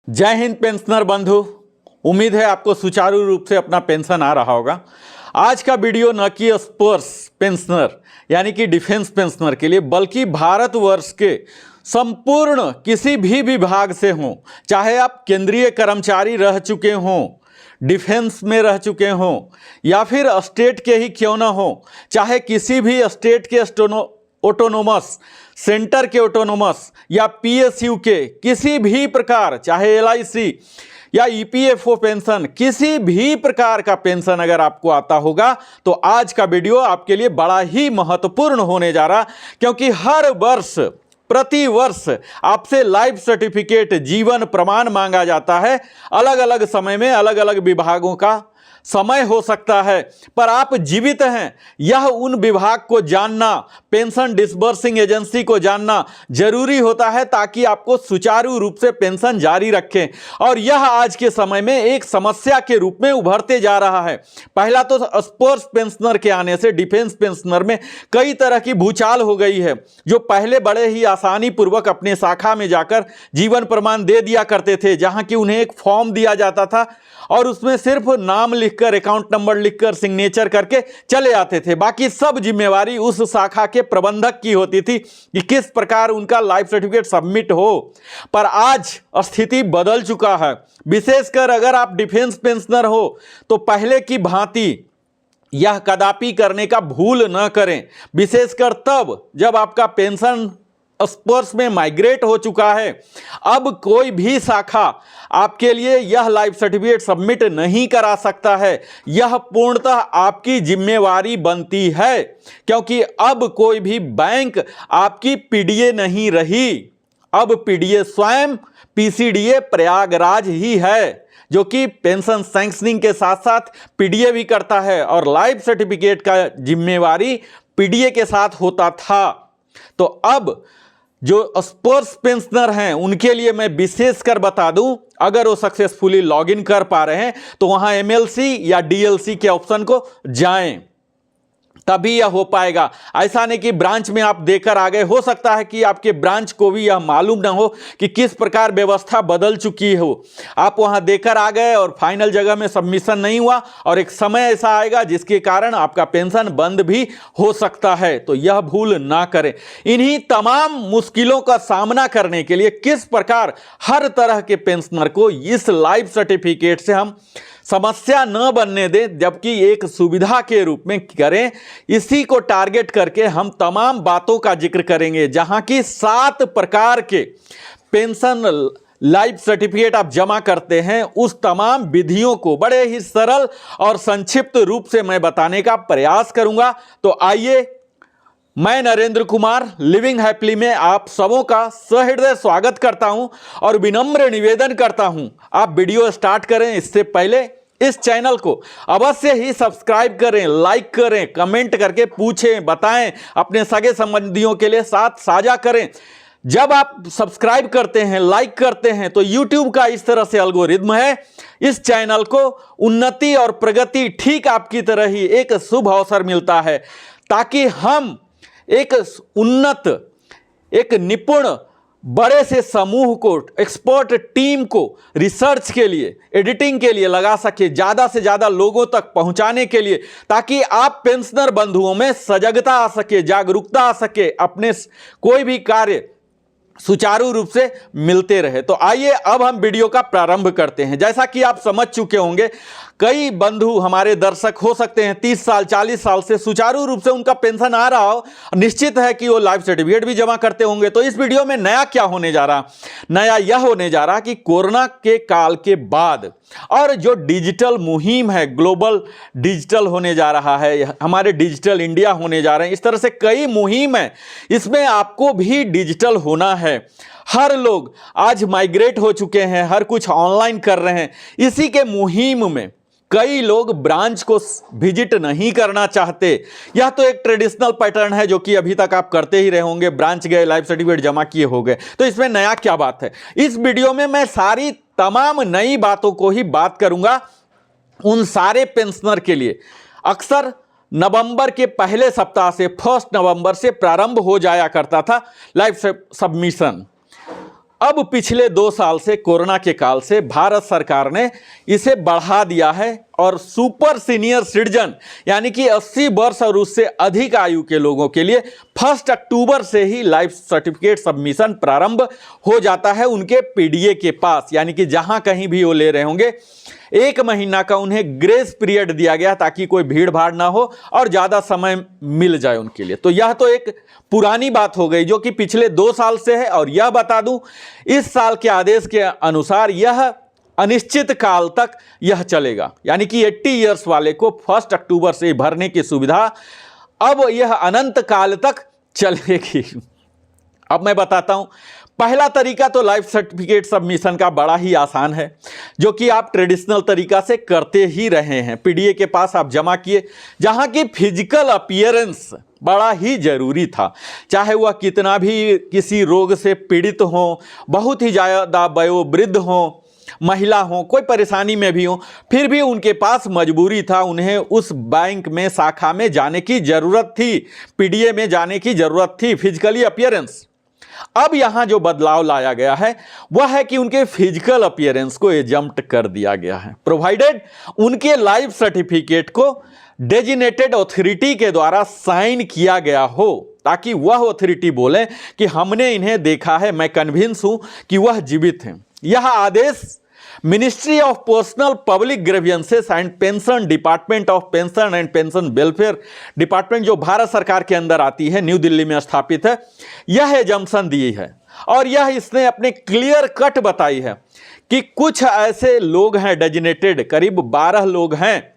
जय हिंद पेंशनर बंधु। उम्मीद है आपको सुचारू रूप से अपना पेंशन आ रहा होगा। आज का वीडियो न कि स्पर्श पेंशनर यानी कि डिफेंस पेंशनर के लिए, बल्कि भारतवर्ष के संपूर्ण किसी भी विभाग से हों, चाहे आप केंद्रीय कर्मचारी रह चुके हों, डिफेंस में रह चुके हों, या फिर स्टेट के ही क्यों ना हो, चाहे किसी भी स्टेट के ऑटोनोमस, सेंटर के ऑटोनोमस या पीएसयू के किसी भी प्रकार, चाहे एलआईसी या ईपीएफओ पेंशन, किसी भी प्रकार का पेंशन अगर आपको आता होगा तो आज का वीडियो आपके लिए बड़ा ही महत्वपूर्ण होने जा रहा, क्योंकि हर वर्ष प्रति वर्ष आपसे लाइफ सर्टिफिकेट, जीवन प्रमाण मांगा जाता है। अलग अलग समय में अलग अलग विभागों का समय हो सकता है, पर आप जीवित हैं यह उन विभाग को जानना, पेंशन डिसबर्सिंग एजेंसी को जानना जरूरी होता है, ताकि आपको सुचारू रूप से पेंशन जारी रखें। और यह आज के समय में एक समस्या के रूप में उभरते जा रहा है। पहला तो स्पर्श पेंशनर के आने से डिफेंस पेंशनर में कई तरह की भूचाल हो गई है। जो पहले बड़े ही आसानी पूर्वक अपने शाखा में जाकर जीवन प्रमाण दे दिया करते थे, जहां कि उन्हें एक फॉर्म दिया जाता था और उसमें सिर्फ नाम लिखकर, अकाउंट नंबर लिखकर, सिग्नेचर करके चले आते थे। बाकी सब जिम्मेवारी उस शाखा के प्रबंधक की होती थी कि किस प्रकार उनका लाइफ सर्टिफिकेट सबमिट हो। पर आज स्थिति बदल चुका है। विशेषकर अगर आप डिफेंस पेंशनर हो तो पहले की भांति यह कदापि करने का भूल न करें, विशेषकर तब जब आपका पेंशन स्पर्श में माइग्रेट हो चुका है। अब कोई भी शाखा आपके लिए यह लाइफ सर्टिफिकेट सबमिट नहीं करा सकता है। यह पूर्णतः आपकी जिम्मेवारी बनती है, क्योंकि अब कोई भी बैंक आपकी पीडीए नहीं रही। अब पीडीए स्वयं पीसीडीए प्रयागराज ही है, जो कि पेंशन सैंक्शनिंग के साथ साथ पीडीए भी करता है, और लाइफ सर्टिफिकेट का जिम्मेवारी पीडीए के साथ होता था। तो अब जो स्पर्श पेंशनर हैं उनके लिए मैं विशेषकर बता दूं, अगर वो सक्सेसफुली लॉगिन कर पा रहे हैं तो वहां एमएलसी या डीएलसी के ऑप्शन को जाएं, तभी यह हो पाएगा। ऐसा नहीं कि ब्रांच में आप देकर आ गए। हो सकता है कि आपके ब्रांच को भी यह मालूम ना हो कि किस प्रकार व्यवस्था बदल चुकी हो। आप वहां देकर आ गए और फाइनल जगह में सबमिशन नहीं हुआ, और एक समय ऐसा आएगा जिसके कारण आपका पेंशन बंद भी हो सकता है। तो यह भूल ना करें। इन्हीं तमाम मुश्किलों का सामना करने के लिए किस प्रकार हर तरह के पेंशनर को इस लाइफ सर्टिफिकेट से हम समस्या न बनने दें, जबकि एक सुविधा के रूप में करें, इसी को टारगेट करके हम तमाम बातों का जिक्र करेंगे। जहां की 7 प्रकार के पेंशन लाइफ सर्टिफिकेट आप जमा करते हैं, उस तमाम विधियों को बड़े ही सरल और संक्षिप्त रूप से मैं बताने का प्रयास करूंगा। तो आइए, मैं नरेंद्र कुमार लिविंग हैप्पीली में आप सबों का सहृदय स्वागत करता हूं और विनम्र निवेदन करता हूं, आप वीडियो स्टार्ट करें इससे पहले इस चैनल को अवश्य ही सब्सक्राइब करें, लाइक करें, कमेंट करके पूछें, बताएं, अपने सगे संबंधियों के लिए साथ साझा करें। जब आप सब्सक्राइब करते हैं, लाइक करते हैं, तो YouTube का इस तरह से एल्गोरिदम है, इस चैनल को उन्नति और प्रगति ठीक आपकी तरह ही एक शुभ अवसर मिलता है, ताकि हम एक उन्नत, एक निपुण बड़े से समूह को, एक्सपर्ट टीम को रिसर्च के लिए, एडिटिंग के लिए लगा सके, ज़्यादा से ज़्यादा लोगों तक पहुंचाने के लिए, ताकि आप पेंशनर बंधुओं में सजगता आ सके, जागरूकता आ सके, अपने कोई भी कार्य सुचारू रूप से मिलते रहे। तो आइए अब हम वीडियो का प्रारंभ करते हैं। जैसा कि आप समझ चुके होंगे, कई बंधु हमारे दर्शक हो सकते हैं 30 साल 40 साल से सुचारू रूप से उनका पेंशन आ रहा हो, निश्चित है कि वो लाइफ सर्टिफिकेट भी जमा करते होंगे। तो इस वीडियो में नया क्या होने जा रहा? नया यह होने जा रहा कि कोरोना के काल के बाद और जो डिजिटल मुहिम है, ग्लोबल डिजिटल होने जा रहा है, हमारे डिजिटल इंडिया होने जा रहे हैं, इस तरह से कई मुहिम है, इसमें आपको भी डिजिटल होना है। हर लोग आज माइग्रेट हो चुके हैं, हर कुछ ऑनलाइन कर रहे हैं। इसी के मुहिम में कई लोग ब्रांच को विजिट नहीं करना चाहते। यह तो एक ट्रेडिशनल पैटर्न है जो कि अभी तक आप करते ही रहे होंगे, ब्रांच गए, लाइफ सर्टिफिकेट जमा किए हो गए। तो इसमें नया क्या बात है? इस वीडियो में मैं सारी तमाम नई बातों को ही बात करूंगा उन सारे पेंशनर के लिए। अक्सर नवंबर के पहले सप्ताह से 1 नवंबर से प्रारंभ हो जाया करता था लाइफ सबमिशन। अब पिछले 2 साल से कोरोना के काल से भारत सरकार ने इसे बढ़ा दिया है और सुपर सीनियर सिटीजन यानी कि 80 वर्ष और उससे अधिक आयु के लोगों के लिए 1 अक्टूबर से ही लाइफ सर्टिफिकेट सबमिशन प्रारंभ हो जाता है उनके पीडीए के पास, यानी कि जहां कहीं भी वो ले रहे होंगे 1 महीना का उन्हें ग्रेस पीरियड दिया गया ताकि कोई भीड़ भाड़ ना हो और ज़्यादा समय मिल जाए उनके लिए। तो यह तो एक पुरानी बात हो गई जो कि पिछले 2 साल से है। और यह बता दूं, इस साल के आदेश के अनुसार यह अनिश्चित काल तक यह चलेगा, यानी कि 80 इयर्स वाले को 1 अक्टूबर से भरने की सुविधा अब यह अनंत काल तक चलेगी। अब मैं बताता हूं, पहला तरीका तो लाइफ सर्टिफिकेट सबमिशन का बड़ा ही आसान है, जो कि आप ट्रेडिशनल तरीका से करते ही रहे हैं। पीडीए के पास आप जमा किए, जहां की फिजिकल अपीयरेंस बड़ा ही जरूरी था, चाहे वह कितना भी किसी रोग से पीड़ित हो, बहुत ही ज़्यादा वयोवृद्ध हो, महिला हो, कोई परेशानी में भी हो, फिर भी उनके पास मजबूरी था, उन्हें उस बैंक में शाखा में जाने की जरूरत थी, पीडीए में जाने की जरूरत थी, फिजिकली अपीयरेंस। अब यहां जो बदलाव लाया गया है वह है कि उनके फिजिकल अपीयरेंस को एजम्प्ट कर दिया गया है, प्रोवाइडेड उनके लाइफ सर्टिफिकेट को डेजिग्नेटेड अथॉरिटी के द्वारा साइन किया गया हो, ताकि वह अथॉरिटी बोले कि हमने इन्हें देखा है, मैं कन्विंस हूं कि वह जीवित हैं। यह आदेश ministry of personnel public grievances and pension, department of pension and pension welfare department जो भारत सरकार के अंदर आती है, न्यू दिल्ली में स्थापित है, यह एजम्पशन दी है। और यह इसने अपने क्लियर कट बताई है कि कुछ ऐसे लोग हैं डेजिग्नेटेड, करीब 12 लोग हैं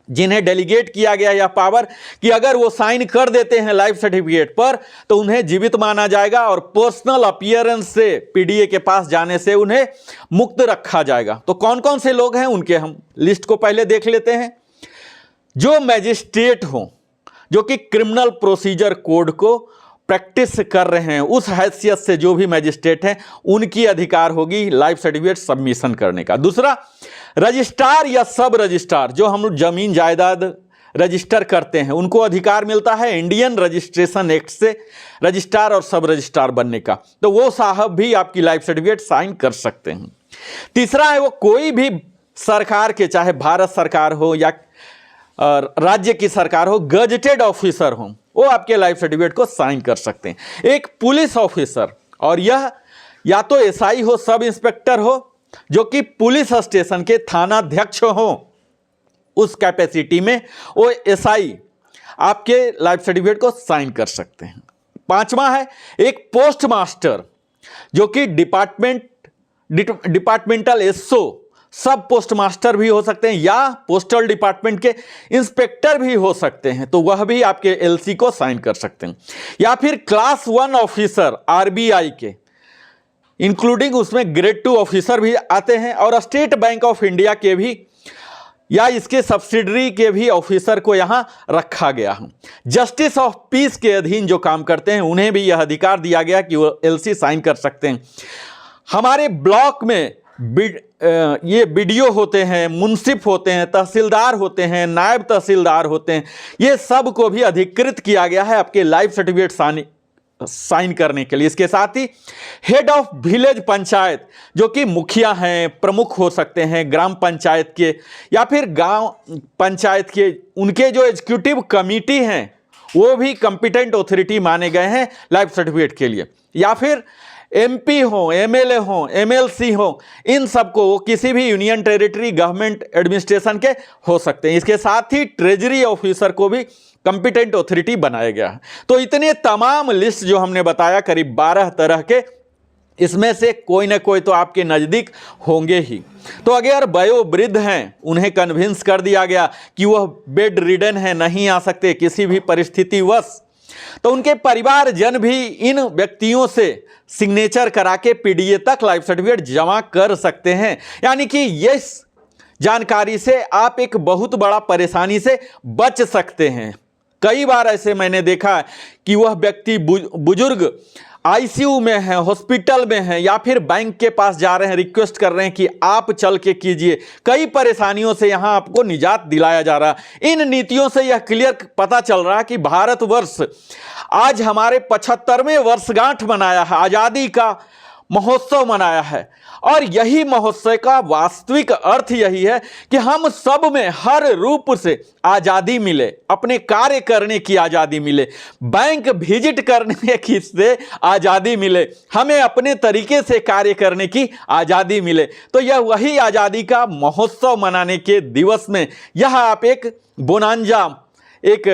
जिन्हें डेलीगेट किया गया यह पावर कि अगर वो साइन कर देते हैं लाइफ सर्टिफिकेट पर तो उन्हें जीवित माना जाएगा और पर्सनल अपीयरेंस से पीडीए के पास जाने से उन्हें मुक्त रखा जाएगा। तो कौन कौन से लोग हैं उनके हम लिस्ट को पहले देख लेते हैं। जो मैजिस्ट्रेट हो, जो कि क्रिमिनल प्रोसीजर कोड को प्रैक्टिस कर रहे हैं, उस हैसियत से जो भी मैजिस्ट्रेट हैं उनकी अधिकार होगी लाइफ सर्टिफिकेट सबमिशन करने का। दूसरा, रजिस्ट्रार या सब रजिस्ट्रार, जो हम लोग जमीन जायदाद रजिस्टर करते हैं, उनको अधिकार मिलता है इंडियन रजिस्ट्रेशन एक्ट से रजिस्ट्रार और सब रजिस्ट्रार बनने का, तो वो साहब भी आपकी लाइफ सर्टिफिकेट साइन कर सकते हैं। तीसरा है वो कोई भी सरकार के, चाहे भारत सरकार हो या राज्य की सरकार हो, गजेटेड ऑफिसर हो, वो आपके लाइफ सर्टिफिकेट को साइन कर सकते हैं। एक पुलिस ऑफिसर, और यह या तो एसआई हो, सब इंस्पेक्टर हो, जो कि पुलिस स्टेशन के थानाध्यक्ष हो, उस कैपेसिटी में वो एसआई आपके लाइफ सर्टिफिकेट को साइन कर सकते हैं। पांचवा है एक पोस्ट मास्टर, जो कि डिपार्टमेंटल एसओ, सब पोस्ट मास्टर भी हो सकते हैं या पोस्टल डिपार्टमेंट के इंस्पेक्टर भी हो सकते हैं, तो वह भी आपके एलसी को साइन कर सकते हैं। या फिर क्लास 1 ऑफिसर आरबीआई के, इंक्लूडिंग उसमें ग्रेड 2 ऑफिसर भी आते हैं, और स्टेट बैंक ऑफ इंडिया के भी या इसके सब्सिडरी के भी ऑफिसर को यहां रखा गया है। जस्टिस ऑफ पीस के अधीन जो काम करते हैं उन्हें भी यह अधिकार दिया गया कि वो एलसी साइन कर सकते हैं। हमारे ब्लॉक में ये बीडीओ होते हैं, मुंसिफ होते हैं, तहसीलदार होते हैं, नायब तहसीलदार होते हैं, ये सब को भी अधिकृत किया गया है आपके लाइफ सर्टिफिकेट साइन करने के लिए। इसके साथ ही हेड ऑफ विलेज पंचायत, जो कि मुखिया हैं, प्रमुख हो सकते हैं ग्राम पंचायत के या फिर गांव पंचायत के, उनके जो एग्जीक्यूटिव कमिटी हैं वो भी कॉम्पिटेंट अथॉरिटी माने गए हैं लाइफ सर्टिफिकेट के लिए। या फिर एमपी हो, एमएलए हो, एमएलसी हो, इन सबको वो किसी भी यूनियन टेरिटरी गवर्नमेंट एडमिनिस्ट्रेशन के हो सकते हैं। इसके साथ ही ट्रेजरी ऑफिसर को भी कॉम्पिटेंट अथॉरिटी बनाया गया है। तो इतने तमाम लिस्ट जो हमने बताया, करीब 12 तरह के, इसमें से कोई ना कोई तो आपके नज़दीक होंगे ही। तो अगर वयोवृद्ध हैं, उन्हें कन्विंस कर दिया गया कि वह बेड रिडन है, नहीं आ सकते किसी भी परिस्थितिवश, तो उनके परिवारजन भी इन व्यक्तियों से सिग्नेचर करा के पीडीए तक लाइफ सर्टिफिकेट जमा कर सकते हैं। यानी कि इस जानकारी से आप एक बहुत बड़ा परेशानी से बच सकते हैं। कई बार ऐसे मैंने देखा कि वह व्यक्ति बुजुर्ग आईसीयू में है, हॉस्पिटल में है, या फिर बैंक के पास जा रहे हैं, रिक्वेस्ट कर रहे हैं कि आप चल के कीजिए। कई परेशानियों से यहां आपको निजात दिलाया जा रहा है। इन नीतियों से यह क्लियर पता चल रहा है कि भारतवर्ष आज हमारे 75वें वर्षगांठ मनाया है, आज़ादी का महोत्सव मनाया है। और यही महोत्सव का वास्तविक अर्थ यही है कि हम सब में हर रूप से आज़ादी मिले, अपने कार्य करने की आज़ादी मिले, बैंक विजिट करने की से आज़ादी मिले, हमें अपने तरीके से कार्य करने की आज़ादी मिले। तो यह वही आज़ादी का महोत्सव मनाने के दिवस में यह आप एक बोनांजा, एक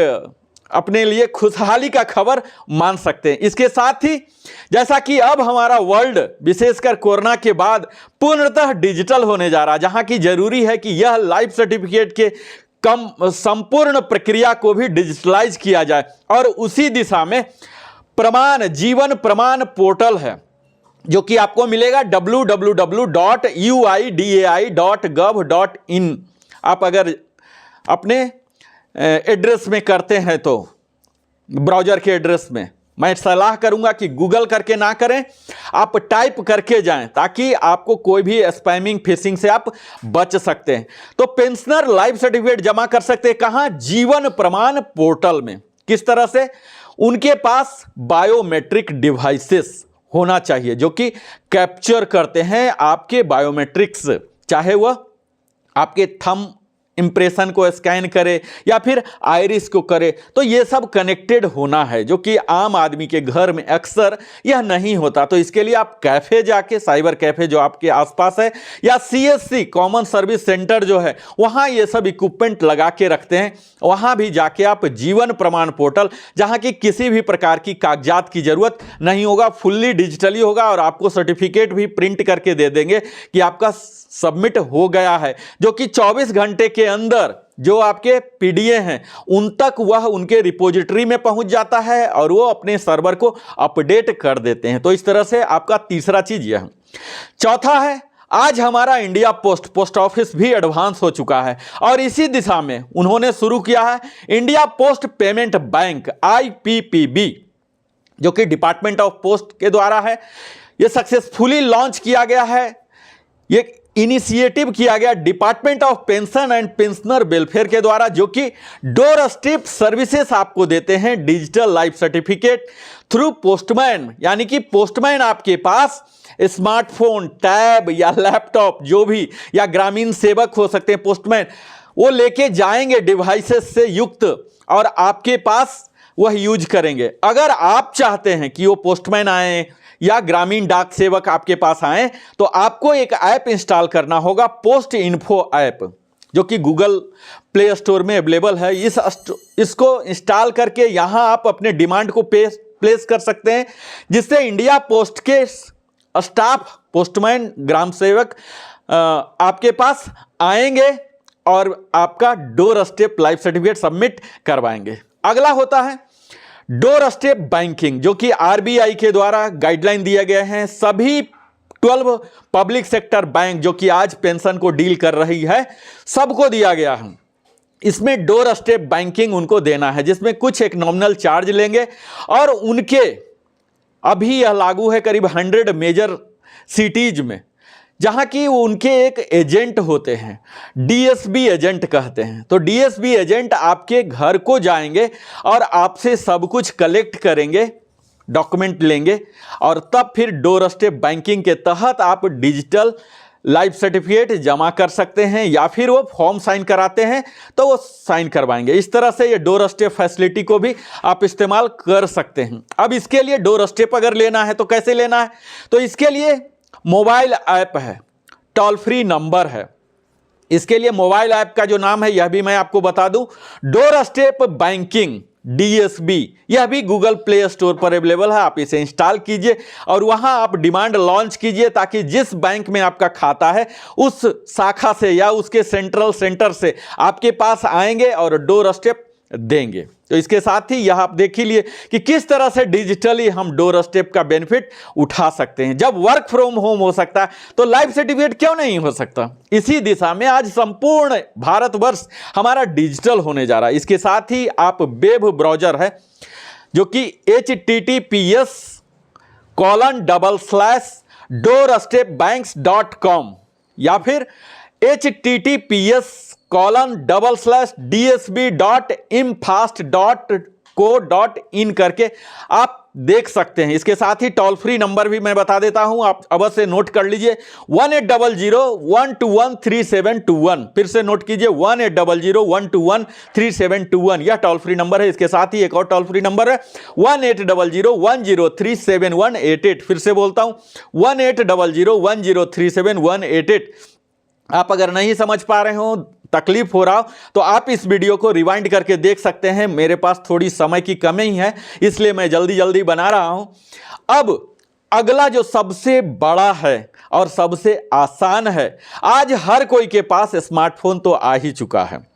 अपने लिए खुशहाली का खबर मान सकते हैं। इसके साथ ही जैसा कि अब हमारा वर्ल्ड विशेषकर कोरोना के बाद पूर्णतः डिजिटल होने जा रहा है, जहां की जरूरी है कि यह लाइफ सर्टिफिकेट के संपूर्ण प्रक्रिया को भी डिजिटलाइज किया जाए। और उसी दिशा में जीवन प्रमाण पोर्टल है, जो कि आपको मिलेगा www.uidai.gov.in। आप अगर अपने एड्रेस में करते हैं तो ब्राउज़र के एड्रेस में, मैं सलाह करूंगा कि गूगल करके ना करें, आप टाइप करके जाएं, ताकि आपको कोई भी स्पैमिंग फिशिंग से आप बच सकते हैं। तो पेंशनर लाइफ सर्टिफिकेट जमा कर सकते हैं कहां? जीवन प्रमाण पोर्टल में। किस तरह से? उनके पास बायोमेट्रिक डिवाइसेस होना चाहिए जो कि कैप्चर करते हैं आपके बायोमेट्रिक्स, चाहे वह आपके थंब इंप्रेशन को स्कैन करे या फिर आइरिस को करे। तो ये सब कनेक्टेड होना है, जो कि आम आदमी के घर में अक्सर यह नहीं होता। तो इसके लिए आप कैफे जाके, साइबर कैफे जो आपके आसपास है, या CSC कॉमन सर्विस सेंटर जो है, वहां ये सब इक्विपमेंट लगा के रखते हैं। वहां भी जाके आप जीवन प्रमाण पोर्टल, जहां की किसी भी प्रकार की कागजात की जरूरत नहीं होगा, फुल्ली डिजिटली होगा, और आपको सर्टिफिकेट भी प्रिंट करके दे देंगे कि आपका सबमिट हो गया है, जो कि 24 घंटे के अंदर जो आपके पीडीए हैं उन तक वह उनके रिपोजिटरी में पहुंच जाता है और वो अपने सर्वर को अपडेट कर देते हैं। तो इस तरह से आपका तीसरा चीज यह है। चौथा है, आज हमारा इंडिया पोस्ट ऑफिस भी एडवांस हो चुका है, और इसी दिशा में उन्होंने शुरू किया है India post payment bank IPPB, जो कि डिपार्टमेंट ऑफ पोस्ट के द्वारा है। यह सक्सेसफुली लॉन्च किया गया है, ये इनिशिएटिव किया गया department of pension and pensioner welfare के द्वारा, जो कि डोर स्टेप सर्विसेज आपको देते हैं digital life certificate through postman. यानी कि पोस्टमैन आपके पास स्मार्टफोन, टैब या लैपटॉप जो भी, या ग्रामीण सेवक हो सकते हैं पोस्टमैन, वो लेके जाएंगे डिवाइसेस से युक्त और आपके पास वह यूज करेंगे। अगर आप चाहते हैं कि वो पोस्टमैन आए या ग्रामीण डाक सेवक आपके पास आए, तो आपको एक ऐप इंस्टॉल करना होगा, पोस्ट इन्फो ऐप, जो कि गूगल प्ले स्टोर में अवेलेबल है। इसको इंस्टॉल करके यहां आप अपने डिमांड को प्लेस कर सकते हैं, जिससे इंडिया पोस्ट के स्टाफ, पोस्टमैन, ग्राम सेवक आपके पास आएंगे और आपका door step life certificate submit करवाएंगे। अगला होता है डोर स्टेप बैंकिंग, जो कि RBI के द्वारा गाइडलाइन दिए गए हैं। सभी 12 पब्लिक सेक्टर बैंक जो कि आज पेंशन को डील कर रही है, सबको दिया गया है। इसमें डोर स्टेप बैंकिंग उनको देना है, जिसमें कुछ एक नॉमिनल चार्ज लेंगे, और उनके अभी यह लागू है करीब 100 मेजर सिटीज में, जहां की उनके एक एजेंट होते हैं, DSB एजेंट कहते हैं। तो DSB एजेंट आपके घर को जाएंगे और आपसे सब कुछ कलेक्ट करेंगे, डॉक्यूमेंट लेंगे, और तब फिर डोर स्टेप बैंकिंग के तहत आप डिजिटल लाइफ सर्टिफिकेट जमा कर सकते हैं, या फिर वो फॉर्म साइन कराते हैं तो वो साइन करवाएंगे। इस तरह से ये डोर स्टेप फैसिलिटी को भी आप इस्तेमाल कर सकते हैं। अब इसके लिए डोर स्टेप अगर लेना है तो कैसे लेना है? तो इसके लिए मोबाइल ऐप है, टोल फ्री नंबर है। इसके लिए मोबाइल ऐप का जो नाम है यह भी मैं आपको बता दूं, डोर स्टेप बैंकिंग DSB। यह भी गूगल प्ले स्टोर पर अवेलेबल है, आप इसे इंस्टॉल कीजिए और वहां आप डिमांड लॉन्च कीजिए, ताकि जिस बैंक में आपका खाता है उस शाखा से या उसके सेंट्रल सेंटर से आपके पास आएंगे और डोर स्टेप देंगे। तो इसके साथ ही यह आप देख ही लिए कि किस तरह से डिजिटली हम डोर स्टेप का बेनिफिट उठा सकते हैं। जब वर्क फ्रॉम होम हो सकता है तो लाइफ सर्टिफिकेट क्यों नहीं हो सकता? इसी दिशा में आज संपूर्ण भारतवर्ष हमारा डिजिटल होने जा रहा है। इसके साथ ही आप वेब ब्राउजर है, जो कि https://doorstepbanks.com या फिर https://dsb.imfast.in .co.in करके आप देख सकते हैं। इसके साथ ही टोल फ्री नंबर भी मैं बता देता हूं, आप अवश्य नोट कर लीजिए 1800-121-3721। फिर से नोट कीजिए 1800-121-3721, यह टोल फ्री नंबर है। इसके साथ ही एक और टोल फ्री नंबर है 1800-103-7188। फिर से बोलता हूं 1800-103-7188। आप अगर नहीं समझ पा रहे हो, तकलीफ हो रहा हो, तो आप इस वीडियो को रिवाइंड करके देख सकते हैं। मेरे पास थोड़ी समय की कमी है, इसलिए मैं जल्दी जल्दी बना रहा हूं। अब अगला जो सबसे बड़ा है और सबसे आसान है, आज हर कोई के पास स्मार्टफोन तो आ ही चुका है।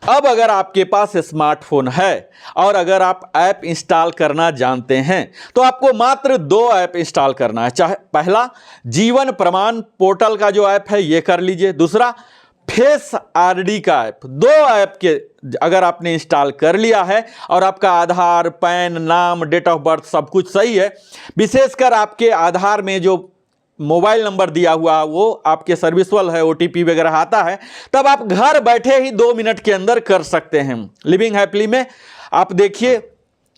अब अगर आपके पास स्मार्टफोन है और अगर आप ऐप इंस्टॉल करना जानते हैं, तो आपको मात्र 2 ऐप इंस्टॉल करना है। चाहे पहला जीवन प्रमाण पोर्टल का जो ऐप है ये कर लीजिए, दूसरा फेस आरडी का ऐप। 2 ऐप के अगर आपने इंस्टॉल कर लिया है और आपका आधार, पैन, नाम, डेट ऑफ बर्थ सब कुछ सही है, विशेषकर आपके आधार में जो मोबाइल नंबर दिया हुआ वो आपके सर्विसबल है, ओटीपी वगैरह आता है, तब आप घर बैठे ही 2 मिनट के अंदर कर सकते हैं। लिविंग हैप्पली में आप देखिए,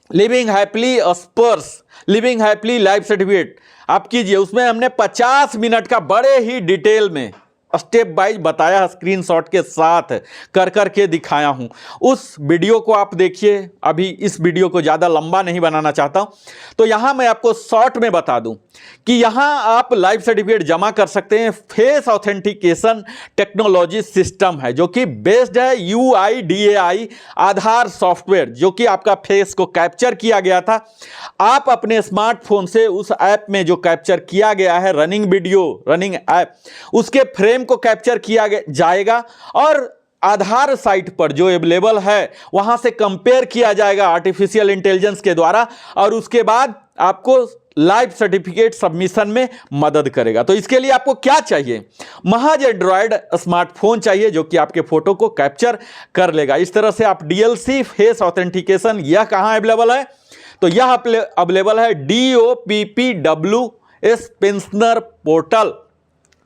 लिविंग हैप्पली स्पर्श, लिविंग हैप्पली लाइफ सर्टिफिकेट आप कीजिए। उसमें हमने 50 मिनट का बड़े ही डिटेल में स्टेप वाइज बताया, स्क्रीनशॉट के साथ कर करके दिखाया हूं। उस वीडियो को आप देखिए। अभी इस वीडियो को ज़्यादा लंबा नहीं बनाना चाहता हूं, तो यहां मैं आपको शॉर्ट में बता दूं कि यहां आप लाइफ सर्टिफिकेट जमा कर सकते हैं। फेस ऑथेंटिकेशन टेक्नोलॉजी सिस्टम है जो कि बेस्ड है UIDAI आधार सॉफ्टवेयर, जो कि आपका फेस को कैप्चर किया गया था। आप अपने स्मार्टफोन से उस ऐप में जो कैप्चर किया गया है रनिंग वीडियो, रनिंग ऐप, उसके फ्रेम को कैप्चर किया जाएगा और आधार साइट पर जो अवेलेबल है वहां से कंपेयर किया जाएगा आर्टिफिशियल इंटेलिजेंस के द्वारा, और उसके बाद आपको लाइफ सर्टिफिकेट सबमिशन में मदद करेगा। तो इसके लिए आपको क्या चाहिए? महज एंड्रॉयड स्मार्टफोन चाहिए जो कि आपके फोटो को कैप्चर कर लेगा। इस तरह से आप DLC फेस ऑथेंटिकेशन, यह कहां अवेलेबल है? तो यह अवेलेबल है DOPPWS पेंशनर पोर्टल।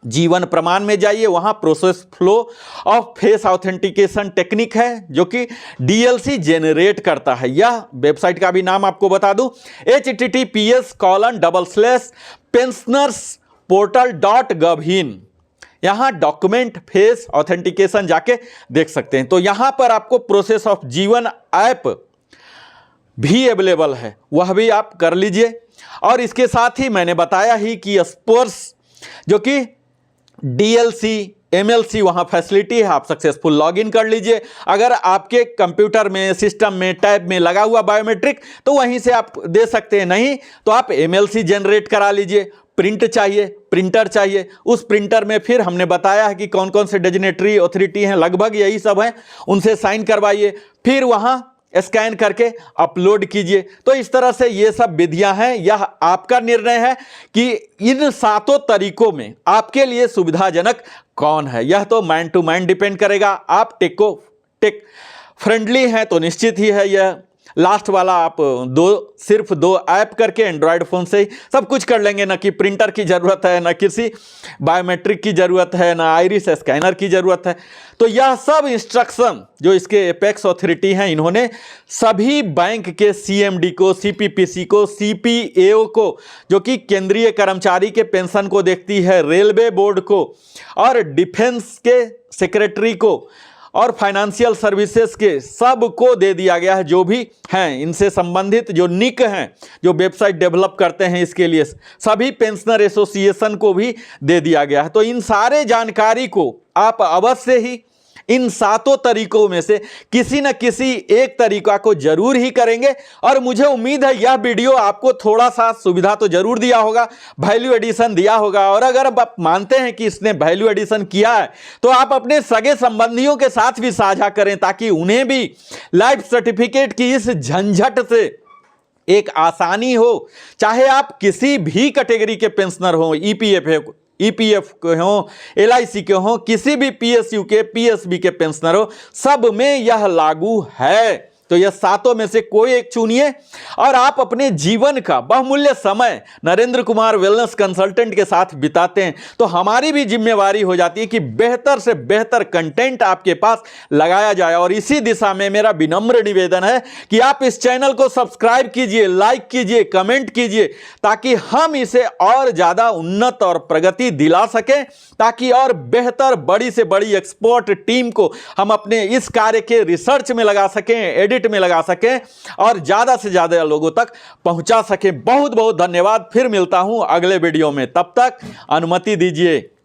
जीवन प्रमाण में जाइए, वहां process flow of face authentication technique है जो कि DLC जनरेट करता है। यह वेबसाइट का भी नाम आपको बता दूं, https://pensionersportal.gov.in। यहां डॉक्यूमेंट फेस ऑथेंटिकेशन जाके देख सकते हैं। तो यहां पर आपको प्रोसेस ऑफ जीवन ऐप भी अवेलेबल है, वह भी आप कर लीजिए। और इसके साथ ही मैंने बताया ही कि स्पर्श जो कि DLC MLC वहां फैसिलिटी है, आप सक्सेसफुल लॉगिन कर लीजिए। अगर आपके कंप्यूटर में, सिस्टम में, टैब में लगा हुआ बायोमेट्रिक, तो वहीं से आप दे सकते हैं। नहीं तो आप MLC जनरेट करा लीजिए। प्रिंट चाहिए, प्रिंटर चाहिए, उस प्रिंटर में फिर हमने बताया है कि कौन कौन से डेजिग्नेटरी अथॉरिटी हैं, लगभग यही सब हैं, उनसे साइन करवाइए, फिर वहां स्कैन करके अपलोड कीजिए। तो इस तरह से ये सब विधियां हैं। यह आपका निर्णय है कि इन 7 तरीकों में आपके लिए सुविधाजनक कौन है। यह तो मैन टू मैन डिपेंड करेगा। आप टेक फ्रेंडली हैं तो निश्चित ही है यह लास्ट वाला, आप सिर्फ 2 ऐप करके एंड्रॉयड फ़ोन से ही सब कुछ कर लेंगे। ना कि प्रिंटर की ज़रूरत है, ना किसी बायोमेट्रिक की ज़रूरत है, ना आइरिस स्कैनर की ज़रूरत है। तो यह सब इंस्ट्रक्शन जो इसके एपेक्स अथॉरिटी हैं, इन्होंने सभी बैंक के CMD को, CPPC को, CPAO को, जो कि केंद्रीय कर्मचारी के पेंशन को देखती है, रेलवे बोर्ड को, और डिफेंस के सेक्रेटरी को, और फाइनेंशियल सर्विसेज के सबको दे दिया गया है। जो भी हैं इनसे संबंधित जो निक हैं, जो वेबसाइट डेवलप करते हैं, इसके लिए सभी पेंशनर एसोसिएशन को भी दे दिया गया है। तो इन सारे जानकारी को आप अवश्य ही इन 7 तरीकों में से किसी न किसी एक तरीका को जरूर ही करेंगे। और मुझे उम्मीद है यह वीडियो आपको थोड़ा सा सुविधा तो जरूर दिया होगा, वैल्यू एडिशन दिया होगा। और अगर आप मानते हैं कि इसने वैल्यू एडिशन किया है, तो आप अपने सगे संबंधियों के साथ भी साझा करें, ताकि उन्हें भी लाइफ सर्टिफिकेट की इस झंझट से एक आसानी हो। चाहे आप किसी भी कैटेगरी के पेंशनर हो, EPF के हों, LIC के हों, किसी भी PSU के, PSB के पेंशनर हो, सब में यह लागू है। तो यह सातों में से कोई एक चुनिए और आप अपने जीवन का बहुमूल्य समय नरेंद्र कुमार वेलनेस कंसल्टेंट के साथ बिताते हैं तो हमारी भी जिम्मेवारी हो जाती है कि बेहतर से बेहतर कंटेंट आपके पास लगाया जाए। और इसी दिशा में मेरा विनम्र निवेदन है कि आप इस चैनल को सब्सक्राइब कीजिए, लाइक कीजिए, कमेंट कीजिए, ताकि हम इसे और ज्यादा उन्नत और प्रगति दिला सकें, ताकि और बेहतर बड़ी से बड़ी एक्सपर्ट टीम को हम अपने इस कार्य के रिसर्च में लगा सकें, एडिट में लगा सकें और ज्यादा से ज्यादा लोगों तक पहुंचा सकें। बहुत बहुत धन्यवाद। फिर मिलता हूं अगले वीडियो में, तब तक अनुमति दीजिए।